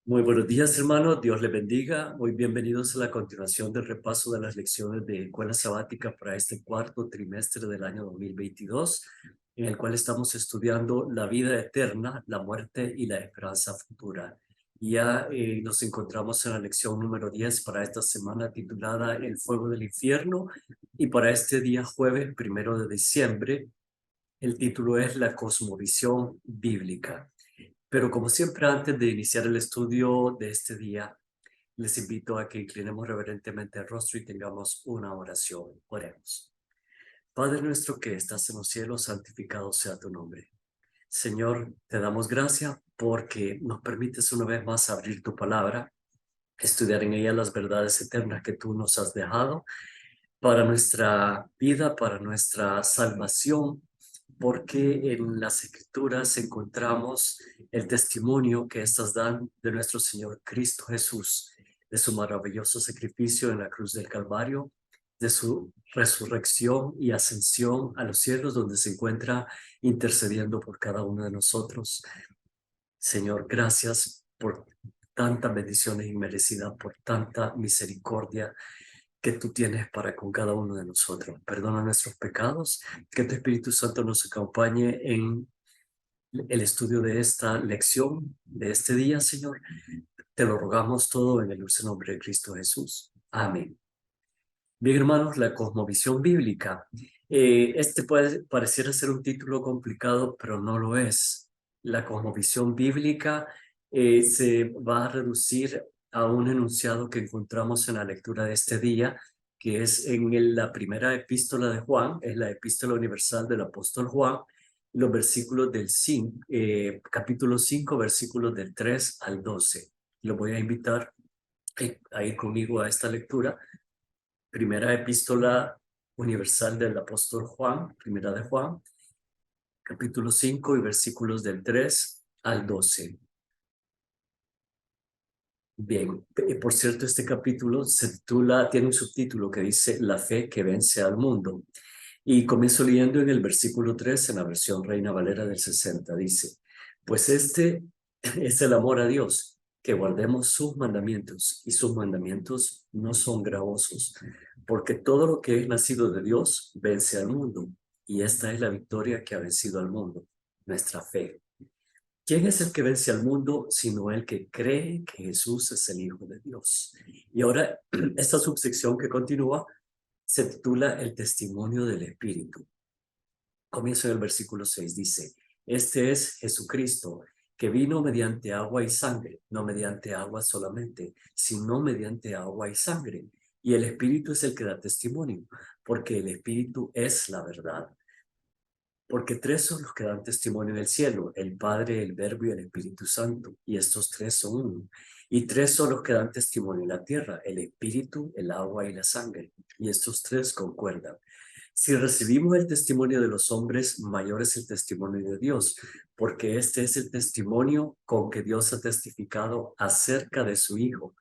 Muy buenos días, hermanos. Dios les bendiga. Muy bienvenidos a la continuación del repaso de las lecciones de Escuela Sabática para este cuarto trimestre del año 2022, en el cual estamos estudiando la vida eterna, la muerte y la esperanza futura. Ya nos encontramos en la lección número 10 para esta semana titulada El fuego del infierno, y para este día jueves 1 de diciembre el título es La cosmovisión bíblica. Pero como siempre, antes de iniciar el estudio de este día, les invito a que inclinemos reverentemente el rostro y tengamos una oración. Oremos. Padre nuestro que estás en los cielos, santificado sea tu nombre. Señor, te damos gracias porque nos permites una vez más abrir tu palabra, estudiar en ella las verdades eternas que tú nos has dejado para nuestra vida, para nuestra salvación, porque en las Escrituras encontramos el testimonio que estas dan de nuestro Señor Cristo Jesús, de su maravilloso sacrificio en la cruz del Calvario, de su resurrección y ascensión a los cielos, donde se encuentra intercediendo por cada uno de nosotros. Señor, gracias por tantas bendiciones inmerecidas, por tanta misericordia que tú tienes para con cada uno de nosotros. Perdona nuestros pecados, que tu Espíritu Santo nos acompañe en el estudio de esta lección, de este día, Señor. Te lo rogamos todo en el dulce nombre de Cristo Jesús. Amén. Bien, hermanos, la cosmovisión bíblica. Este puede pareciera ser un título complicado, pero no lo es. La cosmovisión bíblica se va a reducir a un enunciado que encontramos en la lectura de este día, que es en la primera epístola de Juan, es la epístola universal del apóstol Juan, los versículos del capítulo 5, versículos del 3 al 12. Lo voy a invitar a ir conmigo a esta lectura. Primera epístola universal del apóstol Juan, primera de Juan, capítulo 5 y versículos del 3 al 12. Bien, por cierto, este capítulo tiene un subtítulo que dice La fe que vence al mundo. Y comienzo leyendo en el versículo 3 en la versión Reina Valera del 60. Dice, pues este es el amor a Dios, que guardemos sus mandamientos, y sus mandamientos no son gravosos, porque todo lo que es nacido de Dios vence al mundo, y esta es la victoria que ha vencido al mundo, nuestra fe. ¿Quién es el que vence al mundo sino el que cree que Jesús es el Hijo de Dios? Y ahora, esta subsección que continúa se titula El testimonio del Espíritu. Comienzo en el versículo 6, dice, este es Jesucristo, que vino mediante agua y sangre, no mediante agua solamente, sino mediante agua y sangre. Y el Espíritu es el que da testimonio, porque el Espíritu es la verdad. Porque tres son los que dan testimonio en el cielo, el Padre, el Verbo y el Espíritu Santo, y estos tres son uno. Y tres son los que dan testimonio en la tierra, el Espíritu, el agua y la sangre, y estos tres concuerdan. Si recibimos el testimonio de los hombres, mayor es el testimonio de Dios, porque este es el testimonio con que Dios ha testificado acerca de su Hijo.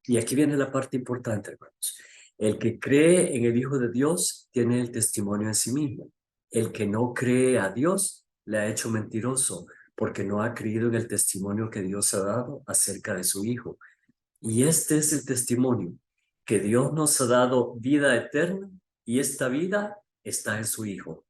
Y aquí viene la parte importante, hermanos. El que cree en el Hijo de Dios tiene el testimonio en sí mismo. El que no cree a Dios le ha hecho mentiroso, porque no ha creído en el testimonio que Dios ha dado acerca de su Hijo. Y este es el testimonio, que Dios nos ha dado vida eterna, y esta vida está en su Hijo.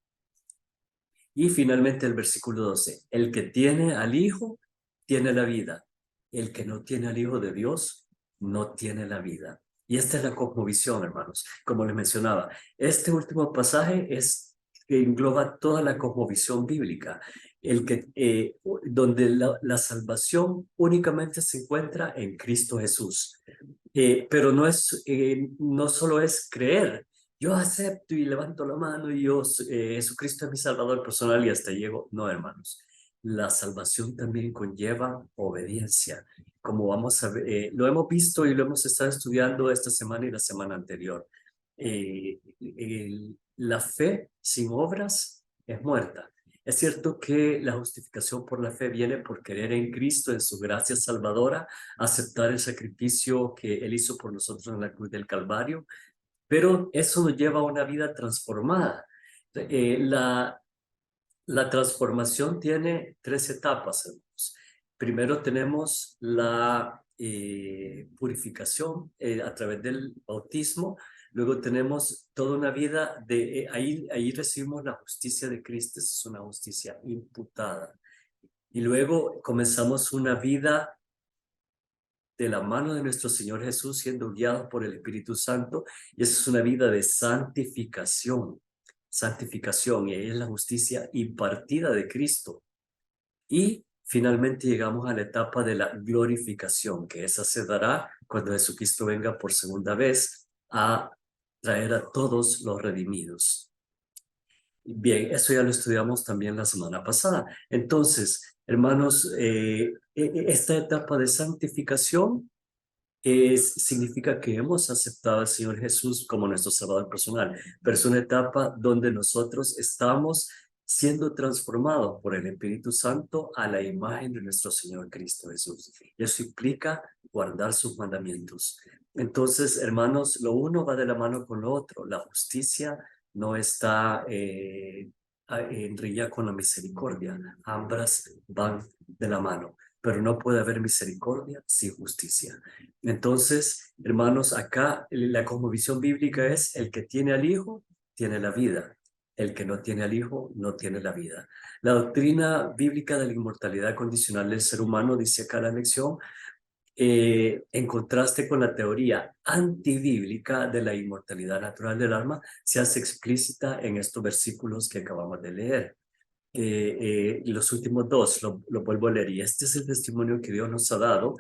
Y finalmente el versículo 12, el que tiene al Hijo tiene la vida, el que no tiene al Hijo de Dios no tiene la vida. Y esta es la cosmovisión, hermanos, como les mencionaba. Este último pasaje que engloba toda la cosmovisión bíblica, donde la salvación únicamente se encuentra en Cristo Jesús. Pero no solo es creer, yo acepto y levanto la mano y Jesucristo es mi Salvador personal y hasta llego. No, hermanos. La salvación también conlleva obediencia. Como vamos a ver, lo hemos visto y lo hemos estado estudiando esta semana y la semana anterior. La fe sin obras es muerta. Es cierto que la justificación por la fe viene por creer en Cristo, en su gracia salvadora, aceptar el sacrificio que Él hizo por nosotros en la cruz del Calvario, pero eso nos lleva a una vida transformada. La transformación tiene tres etapas, hermanos. Primero tenemos la purificación a través del bautismo. Luego tenemos toda una vida de, ahí recibimos la justicia de Cristo, es una justicia imputada. Y luego comenzamos una vida de la mano de nuestro Señor Jesús, siendo guiados por el Espíritu Santo, y esa es una vida de santificación, y ahí es la justicia impartida de Cristo. Y finalmente llegamos a la etapa de la glorificación, que esa se dará cuando Jesucristo venga por segunda vez a traer a todos los redimidos. Bien, eso ya lo estudiamos también la semana pasada. Entonces, hermanos, esta etapa de santificación significa que hemos aceptado al Señor Jesús como nuestro Salvador personal, pero es una etapa donde nosotros estamos siendo transformados por el Espíritu Santo a la imagen de nuestro Señor Cristo Jesús. Y eso implica guardar sus mandamientos. Entonces, hermanos, lo uno va de la mano con lo otro. La justicia no está en riña con la misericordia. Ambas van de la mano, pero no puede haber misericordia sin justicia. Entonces, hermanos, acá la cosmovisión bíblica es: el que tiene al Hijo tiene la vida, el que no tiene al Hijo no tiene la vida. La doctrina bíblica de la inmortalidad condicional del ser humano, dice acá la lección, en contraste con la teoría antibíblica de la inmortalidad natural del alma, se hace explícita en estos versículos que acabamos de leer. Los últimos dos lo vuelvo a leer, y este es el testimonio que Dios nos ha dado: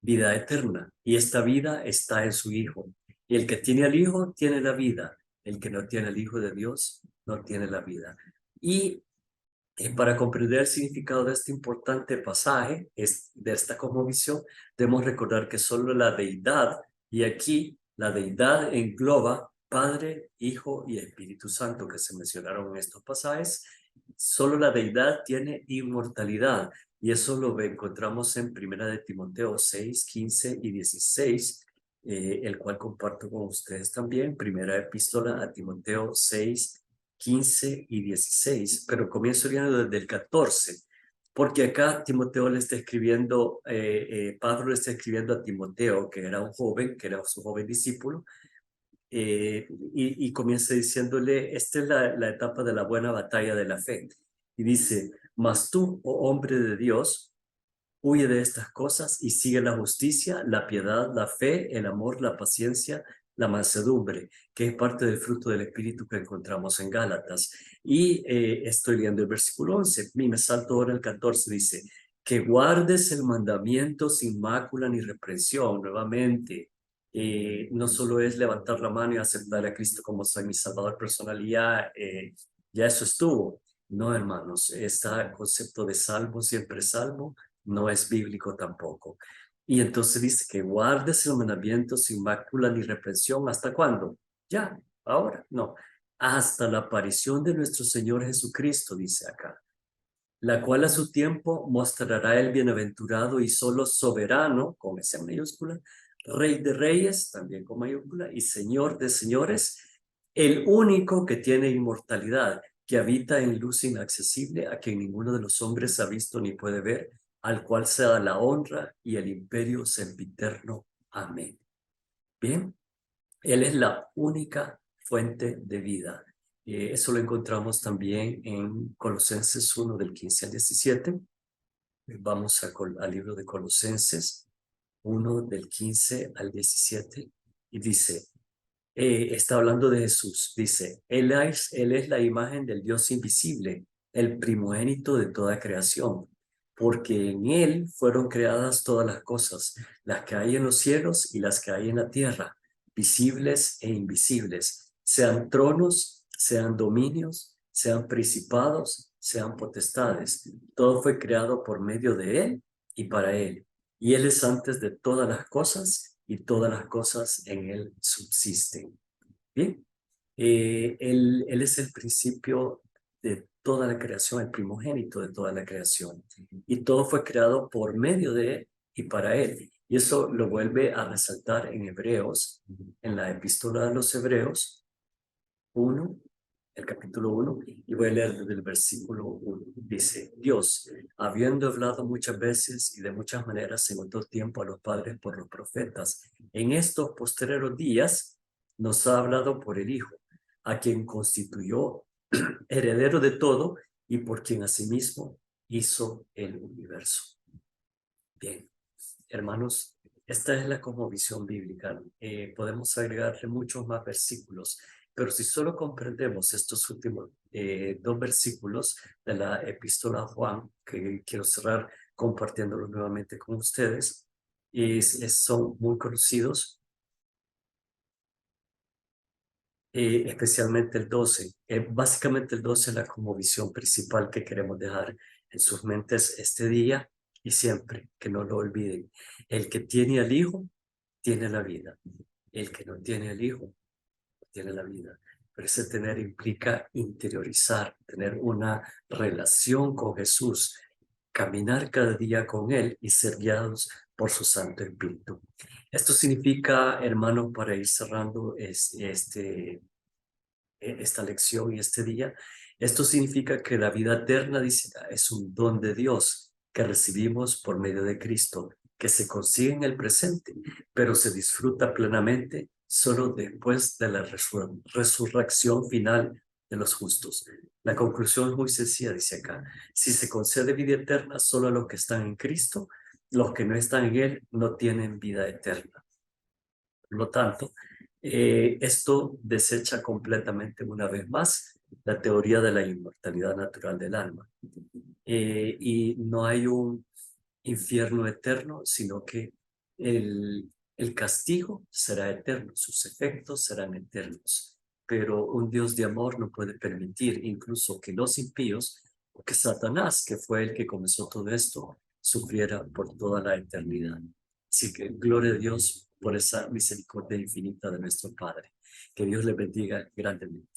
vida eterna, y esta vida está en su Hijo. Y el que tiene al Hijo tiene la vida, el que no tiene al Hijo de Dios no tiene la vida. Y para comprender el significado de este importante pasaje, de esta cosmovisión, debemos recordar que solo la deidad, y aquí la deidad engloba Padre, Hijo y Espíritu Santo, que se mencionaron en estos pasajes. Solo la deidad tiene inmortalidad, y eso lo encontramos en 1 de Timoteo 6, 15 y 16, el cual comparto con ustedes también. Primera epístola a Timoteo 6, 15 y 16, pero comienzo leyendo desde el 14, porque acá Timoteo le está escribiendo, Pablo le está escribiendo a Timoteo, que era un joven, que era su joven discípulo, y comienza diciéndole: esta es la etapa de la buena batalla de la fe. Y dice: mas tú, oh hombre de Dios, huye de estas cosas y sigue la justicia, la piedad, la fe, el amor, la paciencia, la mansedumbre, que es parte del fruto del Espíritu que encontramos en Gálatas. Y estoy leyendo el versículo 11, y me salto ahora el 14, dice: que guardes el mandamiento sin mácula ni reprensión. Nuevamente, no solo es levantar la mano y aceptar a Cristo como soy mi Salvador personal y ya eso estuvo. No, hermanos, este concepto de salvo, siempre salvo, no es bíblico tampoco. Y entonces dice que guardes el mandamiento sin mácula ni reprensión. ¿Hasta cuándo? Ya, ahora, no. Hasta la aparición de nuestro Señor Jesucristo, dice acá, la cual a su tiempo mostrará el bienaventurado y solo soberano, con esa mayúscula, Rey de reyes, también con mayúscula, y Señor de señores, el único que tiene inmortalidad, que habita en luz inaccesible, a quien ninguno de los hombres ha visto ni puede ver, al cual sea la honra y el imperio sempiterno. Amén. Bien, Él es la única fuente de vida. Eso lo encontramos también en Colosenses 1, del 15 al 17. Vamos al libro de Colosenses 1, del 15 al 17, y dice, está hablando de Jesús, dice: él es la imagen del Dios invisible, el primogénito de toda creación, porque en Él fueron creadas todas las cosas, las que hay en los cielos y las que hay en la tierra, visibles e invisibles, sean tronos, sean dominios, sean principados, sean potestades. Todo fue creado por medio de Él y para Él. Y Él es antes de todas las cosas, y todas las cosas en Él subsisten. Bien, él es el principio de toda la creación, el primogénito de toda la creación. Y todo fue creado por medio de Él y para Él. Y eso lo vuelve a resaltar en Hebreos, en la epístola de los Hebreos 1, el capítulo 1, y voy a leer desde el versículo 1. Dice, Dios, habiendo hablado muchas veces y de muchas maneras en otro tiempo a los padres por los profetas, en estos postreros días nos ha hablado por el Hijo, a quien constituyó heredero de todo y por quien asimismo hizo el universo. Bien, hermanos, esta es la cosmovisión bíblica. Podemos agregarle muchos más versículos, pero si solo comprendemos estos últimos dos versículos de la epístola a Juan, que quiero cerrar compartiéndolos nuevamente con ustedes, son muy conocidos, especialmente el 12. Básicamente el 12 es la cosmovisión principal que queremos dejar en sus mentes este día y siempre, que no lo olviden. El que tiene al Hijo, tiene la vida. El que no tiene al Hijo, no tiene la vida. Pero ese tener implica interiorizar, tener una relación con Jesús, caminar cada día con Él y ser guiados por su Santo Espíritu. Esto significa, hermanos, para ir cerrando esta lección y este día, esto significa que la vida eterna, dice, es un don de Dios que recibimos por medio de Cristo, que se consigue en el presente, pero se disfruta plenamente solo después de la resurrección final de los justos. La conclusión es muy sencilla, dice acá. Si se concede vida eterna solo a los que están en Cristo, los que no están en Él no tienen vida eterna. Por lo tanto, esto desecha completamente una vez más la teoría de la inmortalidad natural del alma. Y no hay un infierno eterno, sino que el castigo será eterno, sus efectos serán eternos. Pero un Dios de amor no puede permitir incluso que los impíos, o que Satanás, que fue el que comenzó todo esto, sufriera por toda la eternidad. Así que gloria a Dios por esa misericordia infinita de nuestro Padre. Que Dios le bendiga grandemente.